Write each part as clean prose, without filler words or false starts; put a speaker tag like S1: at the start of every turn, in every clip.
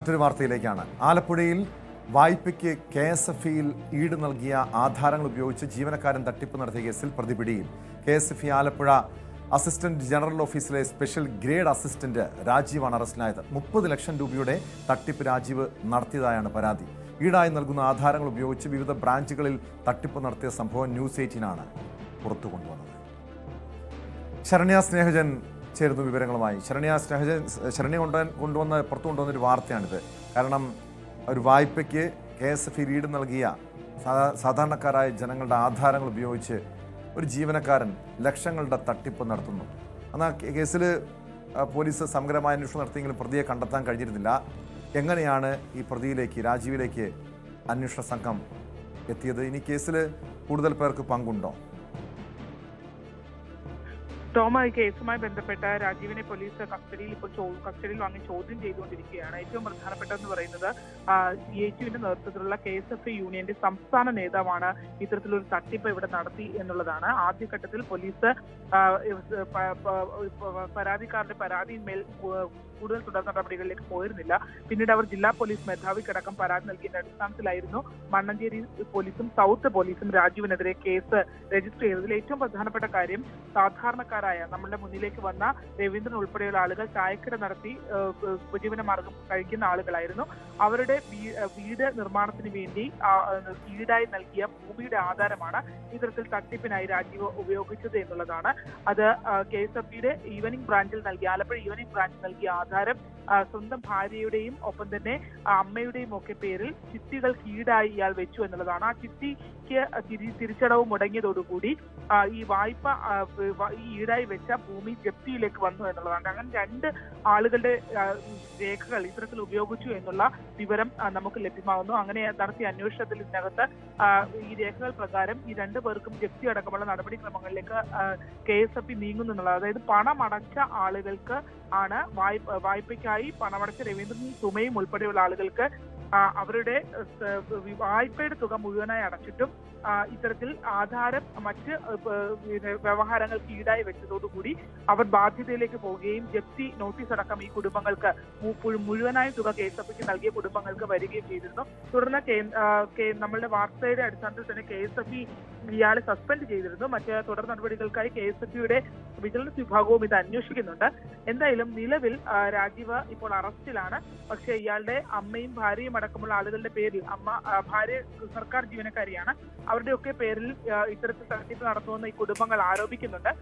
S1: മറ്റൊരു വാർത്തയിലേക്കാണ്. ആലപ്പുഴയിൽ വായ്പയ്ക്ക് KSFE-യിൽ ഈട് നൽകിയ ആധാരങ്ങൾ ഉപയോഗിച്ച് ജീവനക്കാരൻ തട്ടിപ്പ് നടത്തിയ കേസിൽ പ്രതി പിടിയിൽ. KSFE ആലപ്പുഴ അസിസ്റ്റന്റ് ജനറൽ ഓഫീസിലെ സ്പെഷ്യൽ ഗ്രേഡ് അസിസ്റ്റന്റ് രാജീവാണ് അറസ്റ്റിലായത്. 30 ലക്ഷം രൂപയുടെ തട്ടിപ്പ് രാജീവ് നടത്തിയതായാണ് പരാതി. ഈടായി നൽകുന്ന ആധാരങ്ങൾ ഉപയോഗിച്ച് വിവിധ ബ്രാഞ്ചുകളിൽ തട്ടിപ്പ് നടത്തിയ സംഭവം ന്യൂസ് 18 പുറത്തു കൊണ്ടുവന്നത്. ശരണ്യ സ്നേഹജൻ ചേരുന്നു വിവരങ്ങളുമായി. ശരണ്യ പുറത്തു കൊണ്ടുവന്നൊരു വാർത്തയാണിത്. കാരണം ഒരു വായ്പയ്ക്ക് KSFE ഈട് നൽകിയ സാധാരണക്കാരായ ജനങ്ങളുടെ ആധാരങ്ങൾ ഉപയോഗിച്ച് ഒരു ജീവനക്കാരൻ ലക്ഷങ്ങളുടെ തട്ടിപ്പ് നടത്തുന്നു. എന്നാൽ കേസിൽ പോലീസ് സമഗ്രമായ അന്വേഷണം നടത്തിയെങ്കിലും പ്രതിയെ കണ്ടെത്താൻ കഴിഞ്ഞിരുന്നില്ല. എങ്ങനെയാണ് ഈ പ്രതിയിലേക്ക്, രാജീവിലേക്ക് അന്വേഷണ സംഘം എത്തിയത്? ഇനി കേസിൽ കൂടുതൽ പേർക്ക് പങ്കുണ്ടോ?
S2: ഈ കേസുമായി ബന്ധപ്പെട്ട രാജീവിനെ പോലീസ് കസ്റ്റഡിയിൽ വാങ്ങി ചോദ്യം ചെയ്തുകൊണ്ടിരിക്കുകയാണ്. ഏറ്റവും പ്രധാനപ്പെട്ടതെന്ന് പറയുന്നത് CHUവിന്റെ നേതൃത്വത്തിലുള്ള KSFE യൂണിയന്റെ സംസ്ഥാന നേതാവാണ് ഇത്തരത്തിലൊരു തട്ടിപ്പ് ഇവിടെ നടത്തി എന്നുള്ളതാണ്. ആദ്യഘട്ടത്തിൽ പോലീസ് പരാതിക്കാരുടെ പരാതിയിന്മേൽ കൂടുതൽ തുടർ നടപടികളിലേക്ക് പോയിരുന്നില്ല. പിന്നീട് അവർ ജില്ലാ പോലീസ് മേധാവിക്കടക്കം പരാതി നൽകിയതിന്റെ അടിസ്ഥാനത്തിലായിരുന്നു മണ്ണഞ്ചേരി പോലീസും സൗത്ത് പോലീസും രാജീവിനെതിരെ കേസ് രജിസ്റ്റർ ചെയ്തതിൽ ഏറ്റവും പ്രധാനപ്പെട്ട കാര്യം സാധാരണക്കാരായ നമ്മുടെ മുന്നിലേക്ക് വന്ന രവീന്ദ്രൻ ഉൾപ്പെടെയുള്ള ആളുകൾ ചായക്കട നടത്തി ഉപജീവന മാർഗം കഴിക്കുന്ന ആളുകളായിരുന്നു. അവരുടെ വീട് നിർമ്മാണത്തിന് വേണ്ടി ഈടായി നൽകിയ ഭൂമിയുടെ ആധാരമാണ് ഇത്തരത്തിൽ തട്ടിപ്പിനായി രാജീവ് ഉപയോഗിച്ചത് എന്നുള്ളതാണ്. അത് KSFE-യുടെ ഈവനിംഗ് ബ്രാഞ്ചിൽ നൽകിയ ആലപ്പുഴ ഈവനിംഗ് ബ്രാഞ്ചിൽ നൽകിയ ആധാരം സ്വന്തം ഭാര്യയുടെയും ഒപ്പം തന്നെ അമ്മയുടെയും ഒക്കെ പേരിൽ ചിട്ടികൾ ഈടായി ഇയാൾ വെച്ചു എന്നുള്ളതാണ്. ആ ചിട്ടിക്ക് തിരിച്ചടവ് മുടങ്ങിയതോടുകൂടി ഈ വായ്പ ഈ ഈടായി വെച്ച ഭൂമി ജപ്തിയിലേക്ക് വന്നു എന്നുള്ളതാണ്. അങ്ങനെ രണ്ട് ആളുകളുടെ രേഖകൾ ഇത്തരത്തിൽ ഉപയോഗിച്ചു എന്നുള്ള വിവരം നമുക്ക് ലഭ്യമാകുന്നു. അങ്ങനെ നടത്തിയ അന്വേഷണത്തിൽ ഇതിനകത്ത് ഈ രേഖകൾ പ്രകാരം ഈ രണ്ടു പേർക്കും ജപ്തി അടക്കമുള്ള നടപടിക്രമങ്ങളിലേക്ക് KSFE നീങ്ങുന്നു എന്നുള്ളത്. അതായത് പണമടച്ച ആളുകൾക്ക് ആണ് വായ്പയ്ക്കായി പണമടച്ച രവീന്ദ്രനും സുമയും ഉൾപ്പെടെയുള്ള ആളുകൾക്ക് അവരുടെ വായ്പയുടെ തുക മുഴുവനായി അടച്ചിട്ടും ഇത്തരത്തിൽ ആധാരം മറ്റ് വ്യവഹാരങ്ങൾക്ക് ഈടായി വെച്ചതോടുകൂടി അവർ ബാധ്യതയിലേക്ക് പോവുകയും ജപ്തി നോട്ടീസ് അടക്കം ഈ കുടുംബങ്ങൾക്ക് മുഴുവനായ തുക KSFE-ക്ക് നൽകിയ കുടുംബങ്ങൾക്ക് വരികയും ചെയ്തിരുന്നു. തുടർന്ന് നമ്മളുടെ വാർത്തയുടെ അടിസ്ഥാനത്തിൽ തന്നെ KSFE ഇയാളെ സസ്പെൻഡ് ചെയ്തിരുന്നു. മറ്റ് തുടർ നടപടികൾക്കായി KSFE-യുടെ വിജിലൻസ് വിഭാഗവും ഇത് അന്വേഷിക്കുന്നുണ്ട്. എന്തായാലും നിലവിൽ രാജീവ് ഇപ്പോൾ അറസ്റ്റിലാണ്. പക്ഷേ ഇയാളുടെ അമ്മയും ഭാര്യയും അടക്കമുള്ള ആളുകളുടെ പേരിൽ, ഭാര്യ സർക്കാർ ജീവനക്കാരിയാണ്, അവരുടെയൊക്കെ പേരിൽ ഇത്തരത്തിൽ തട്ടിപ്പ് നടത്തുമെന്ന് ഈ കുടുംബങ്ങൾ ആരോപിക്കുന്നുണ്ട്.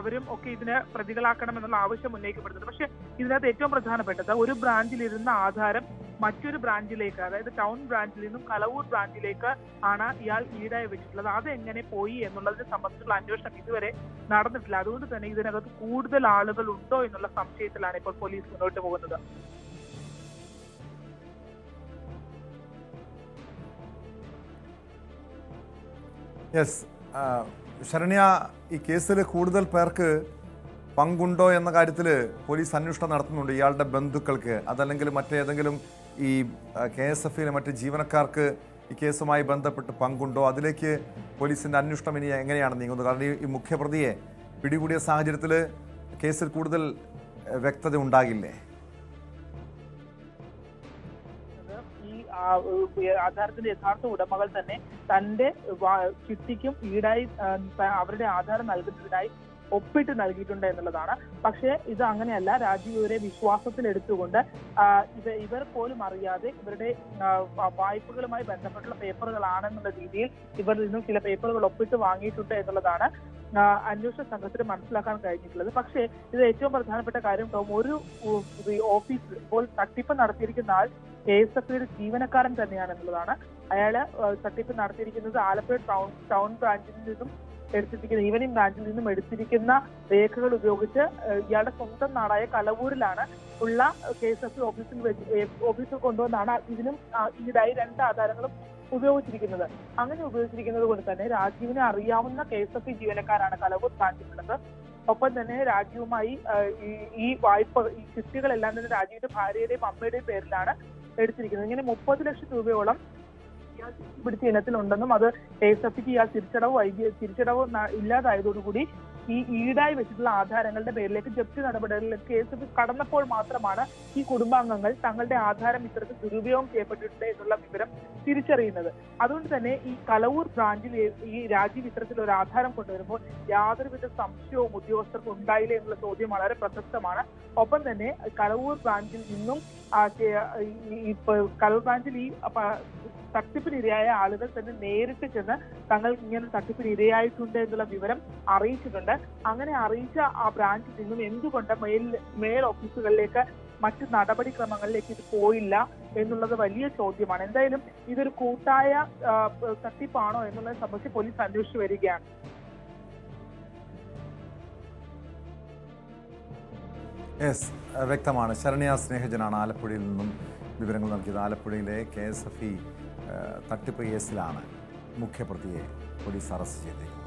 S2: അവരും ഒക്കെ ഇതിന് പ്രതികളാക്കണമെന്നുള്ള ആവശ്യം ഉന്നയിക്കപ്പെടുന്നുണ്ട്. പക്ഷെ ഇതിനകത്ത് ഏറ്റവും പ്രധാനപ്പെട്ടത് ഒരു ബ്രാഞ്ചിലിരുന്ന ആധാരം മറ്റൊരു ബ്രാഞ്ചിലേക്ക്, അതായത് ടൗൺ ബ്രാഞ്ചിൽ നിന്നും കലവൂർ ബ്രാഞ്ചിലേക്ക് ആണ് ഇയാൾ ഈടായി വെച്ചിട്ടുള്ളത്. അത് എങ്ങനെ പോയി എന്നുള്ളതിനെ സംബന്ധിച്ചുള്ള അന്വേഷണം ഇതുവരെ നടന്നിട്ടില്ല. അതുകൊണ്ട് തന്നെ ഇതിനകത്ത് കൂടുതൽ ആളുകൾ ഉണ്ടോ എന്നുള്ള സംശയത്തിലാണ് ഇപ്പോൾ പോലീസ് മുന്നോട്ട് പോകുന്നത്.
S1: ശരണ്യ, ഈ കേസിൽ കൂടുതൽ പേർക്ക് പങ്കുണ്ടോ എന്ന കാര്യത്തിൽ പോലീസ് അന്വേഷണം നടത്തുന്നുണ്ട്. ഇയാളുടെ ബന്ധുക്കൾക്ക്, അതല്ലെങ്കിൽ മറ്റേതെങ്കിലും ഈ KSFE-യിലെ മറ്റ് ജീവനക്കാർക്ക് ഈ കേസുമായി ബന്ധപ്പെട്ട് പങ്കുണ്ടോ? അതിലേക്ക് പോലീസിൻ്റെ അന്വേഷണം ഇനി എങ്ങനെയാണ് നീങ്ങുന്നത്? കാരണം ഈ മുഖ്യപ്രതിയെ പിടികൂടിയ സാഹചര്യത്തിൽ കേസിൽ കൂടുതൽ വ്യക്തത ഉണ്ടാകില്ലേ?
S2: ആധാരത്തിന്റെ യഥാർത്ഥ ഉടമകൾ തന്നെ തന്റെ ചിട്ടിക്കും ഈടായി അവരുടെ ആധാരം നൽകുന്നതിനായി ഒപ്പിട്ട് നൽകിയിട്ടുണ്ട് എന്നുള്ളതാണ്. പക്ഷേ ഇത് അങ്ങനെയല്ല. രാജീവ് ഇവരെ വിശ്വാസത്തിലെടുത്തുകൊണ്ട് ഇവർ പോലും അറിയാതെ ഇവരുടെ വായ്പകളുമായി ബന്ധപ്പെട്ടുള്ള പേപ്പറുകളാണെന്നുള്ള രീതിയിൽ ഇവരിൽ നിന്നും ചില പേപ്പറുകൾ ഒപ്പിട്ട് വാങ്ങിയിട്ടുണ്ട് എന്നുള്ളതാണ് അന്വേഷണ സംഘത്തിന് മനസ്സിലാക്കാൻ കഴിഞ്ഞിട്ടുള്ളത്. പക്ഷേ ഇത് ഏറ്റവും പ്രധാനപ്പെട്ട കാര്യം, ഒരു ഓഫീസ് ഇപ്പോൾ തട്ടിപ്പ് നടത്തിയിരിക്കുന്ന ആൾ KSFE-യുടെ ജീവനക്കാരൻ തന്നെയാണ് എന്നുള്ളതാണ്. അയാള് തട്ടിപ്പ് നടത്തിയിരിക്കുന്നത് ആലപ്പുഴ ടൗൺ ബ്രാഞ്ചിൽ നിന്നും എടുത്തിരിക്കുന്ന ഈവനിംഗ് ബ്രാഞ്ചിൽ നിന്നും എടുത്തിരിക്കുന്ന രേഖകൾ ഉപയോഗിച്ച് ഇയാളുടെ സ്വന്തം നാടായ കലവൂരിലാണ് ഉള്ള KSFE ഓഫീസിൽ കൊണ്ടുവന്നാണ് ഇതിനും ഈടായി രണ്ട് ആധാരങ്ങളും ഉപയോഗിച്ചിരിക്കുന്നത്. അങ്ങനെ ഉപയോഗിച്ചിരിക്കുന്നത് കൊണ്ട് തന്നെ രാജീവിനെ അറിയാവുന്ന KSFE ജീവനക്കാരാണ് കലവൂർ ബ്രാഞ്ചിലുള്ളത്. ഒപ്പം തന്നെ രാജീവുമായി ഈ ചിട്ടികളെല്ലാം തന്നെ രാജീവിന്റെ ഭാര്യയുടെയും അമ്മയുടെയും പേരിലാണ് എടുത്തിരിക്കുന്നത്. ഇങ്ങനെ 30 ലക്ഷം രൂപയോളം പിടിച്ച ഇനത്തിലുണ്ടെന്നും അത് KSFE-ക്ക് ഇയാൾ തിരിച്ചടവ് ഇല്ലാതായതോടുകൂടി ഈ ഈടായി വെച്ചിട്ടുള്ള ആധാരങ്ങളുടെ പേരിലേക്ക് ജപ്തി നടപടികളിലേക്ക് കേസ് കടന്നപ്പോൾ മാത്രമാണ് ഈ കുടുംബാംഗങ്ങൾ തങ്ങളുടെ ആധാരം ഇത്തരത്തിൽ ദുരുപയോഗം ചെയ്യപ്പെട്ടിട്ടുണ്ട് എന്നുള്ള വിവരം തിരിച്ചറിയുന്നത്. അതുകൊണ്ട് തന്നെ ഈ കലവൂർ ബ്രാഞ്ചിൽ ഈ രാജീവ് ഇത്തരത്തിൽ ഒരു ആധാരം കൊണ്ടുവരുമ്പോൾ യാതൊരുവിധ സംശയവും ഉദ്യോഗസ്ഥർക്ക് ഉണ്ടായില്ലേ എന്നുള്ള ചോദ്യം വളരെ പ്രസക്തമാണ്. ഒപ്പം തന്നെ കലവൂർ ബ്രാഞ്ചിൽ നിന്നും കലവൂർ ബ്രാഞ്ചിൽ ഈ തട്ടിപ്പിനിരയായ ആളുകൾ തന്നെ നേരിട്ട് ചെന്ന് തങ്ങൾ ഇങ്ങനെ തട്ടിപ്പിനിരയായിട്ടുണ്ട് എന്നുള്ള വിവരം അറിയിച്ചിട്ടുണ്ട്. അങ്ങനെ അറിയിച്ച ആ ബ്രാഞ്ചിൽ നിന്നും എന്തുകൊണ്ട് മേൽ ഓഫീസുകളിലേക്ക് മറ്റ് നടപടിക്രമങ്ങളിലേക്ക് ഇത് പോയില്ല എന്നുള്ളത് വലിയ ചോദ്യമാണ്. എന്തായാലും ഇതൊരു കൂട്ടായ തട്ടിപ്പാണോ എന്നുള്ളത് സംബന്ധിച്ച് പോലീസ് അന്വേഷിച്ചു വരികയാണ്.
S1: വ്യക്തമാണ്. ശരണ്യ സ്നേഹജനാണ് ആലപ്പുഴയിൽ നിന്നും വിവരങ്ങൾ നൽകിയത്. ആലപ്പുഴയിലെ KSFE തട്ടിപ്പ് കേസിലാണ് മുഖ്യപ്രതിയെ പോലീസ് അറസ്റ്റ് ചെയ്തത്.